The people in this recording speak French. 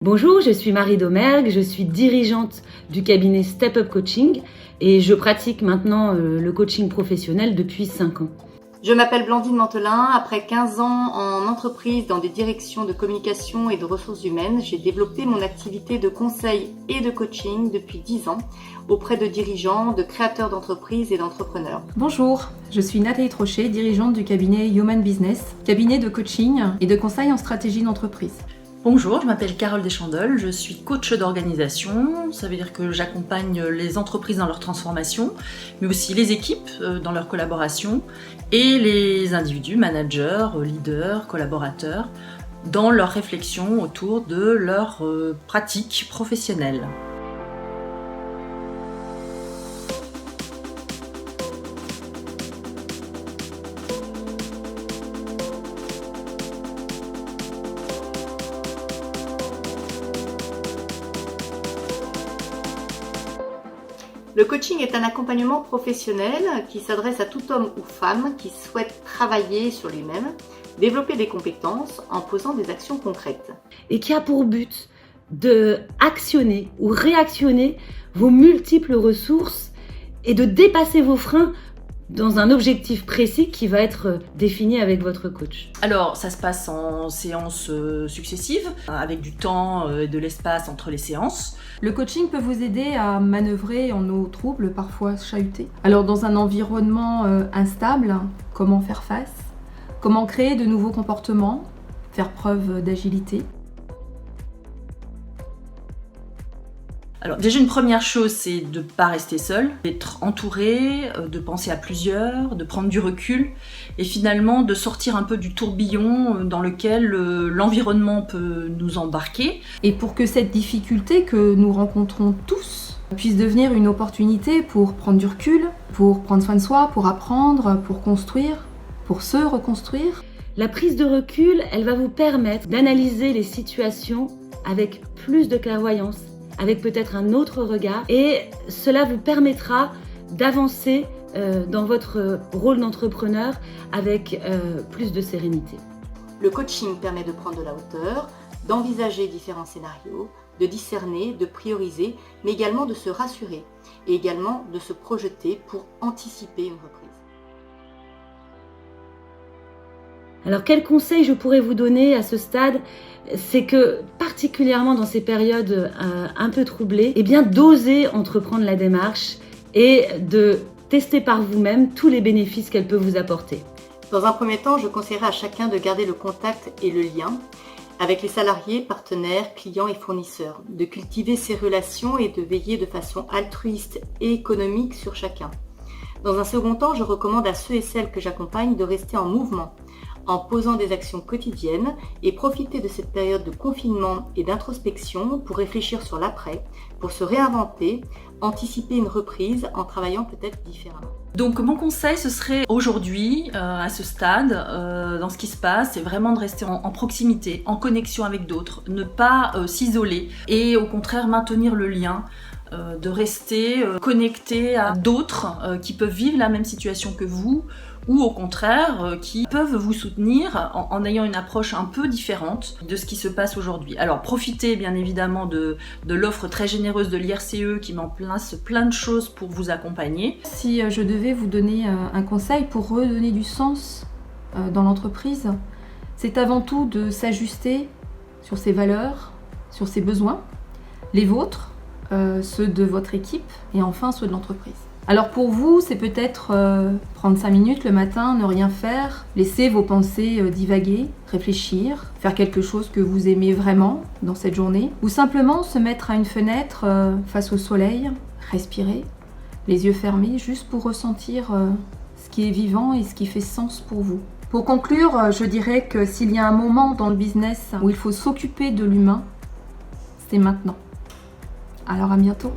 Bonjour, je suis Marie Domergue, je suis dirigeante du cabinet Step Up Coaching et je pratique maintenant le coaching professionnel depuis 5 ans. Je m'appelle Blandine Mantelin. Après 15 ans en entreprise dans des directions de communication et de ressources humaines, j'ai développé mon activité de conseil et de coaching depuis 10 ans auprès de dirigeants, de créateurs d'entreprises et d'entrepreneurs. Bonjour, je suis Nathalie Trochet, dirigeante du cabinet Human Business, cabinet de coaching et de conseil en stratégie d'entreprise. Bonjour, je m'appelle Carole Deschandoles, je suis coach d'organisation, ça veut dire que j'accompagne les entreprises dans leur transformation, mais aussi les équipes dans leur collaboration et les individus, managers, leaders, collaborateurs, dans leur réflexion autour de leur pratique professionnelle. Le coaching est un accompagnement professionnel qui s'adresse à tout homme ou femme qui souhaite travailler sur lui-même, développer des compétences en posant des actions concrètes. Et qui a pour but de actionner ou réactionner vos multiples ressources et de dépasser vos freins dans un objectif précis qui va être défini avec votre coach. Alors, ça se passe en séances successives, avec du temps et de l'espace entre les séances. Le coaching peut vous aider à manœuvrer en eau trouble, parfois chahutée. Alors, dans un environnement instable, comment faire face ? Comment créer de nouveaux comportements ? Faire preuve d'agilité ? Alors déjà une première chose, c'est de ne pas rester seul, d'être entouré, de penser à plusieurs, de prendre du recul et finalement de sortir un peu du tourbillon dans lequel l'environnement peut nous embarquer. Et pour que cette difficulté que nous rencontrons tous puisse devenir une opportunité pour prendre du recul, pour prendre soin de soi, pour apprendre, pour construire, pour se reconstruire. La prise de recul, elle va vous permettre d'analyser les situations avec plus de clairvoyance, avec peut-être un autre regard, et cela vous permettra d'avancer dans votre rôle d'entrepreneur avec plus de sérénité. Le coaching permet de prendre de la hauteur, d'envisager différents scénarios, de discerner, de prioriser, mais également de se rassurer et également de se projeter pour anticiper une reprise. Alors quel conseil je pourrais vous donner à ce stade ? C'est que particulièrement dans ces périodes un peu troublées, d'oser entreprendre la démarche et de tester par vous-même tous les bénéfices qu'elle peut vous apporter. Dans un premier temps, je conseillerais à chacun de garder le contact et le lien avec les salariés, partenaires, clients et fournisseurs, de cultiver ces relations et de veiller de façon altruiste et économique sur chacun. Dans un second temps, je recommande à ceux et celles que j'accompagne de rester en mouvement, en posant des actions quotidiennes et profiter de cette période de confinement et d'introspection pour réfléchir sur l'après, pour se réinventer, anticiper une reprise en travaillant peut-être différemment. Donc mon conseil, ce serait aujourd'hui, à ce stade, dans ce qui se passe, c'est vraiment de rester en proximité, en connexion avec d'autres, ne pas s'isoler et au contraire maintenir le lien, de rester connecté à d'autres qui peuvent vivre la même situation que vous ou au contraire qui peuvent vous soutenir en ayant une approche un peu différente de ce qui se passe aujourd'hui. Alors profitez bien évidemment de l'offre très généreuse de l'IRCE qui met en place plein de choses pour vous accompagner. Si je devais vous donner un conseil pour redonner du sens dans l'entreprise, c'est avant tout de s'ajuster sur ses valeurs, sur ses besoins, les vôtres, ceux de votre équipe et enfin ceux de l'entreprise. Alors pour vous, c'est peut-être prendre 5 minutes le matin, ne rien faire, laisser vos pensées divaguer, réfléchir, faire quelque chose que vous aimez vraiment dans cette journée, ou simplement se mettre à une fenêtre face au soleil, respirer, les yeux fermés, juste pour ressentir ce qui est vivant et ce qui fait sens pour vous. Pour conclure, je dirais que s'il y a un moment dans le business où il faut s'occuper de l'humain, c'est maintenant. Alors à bientôt.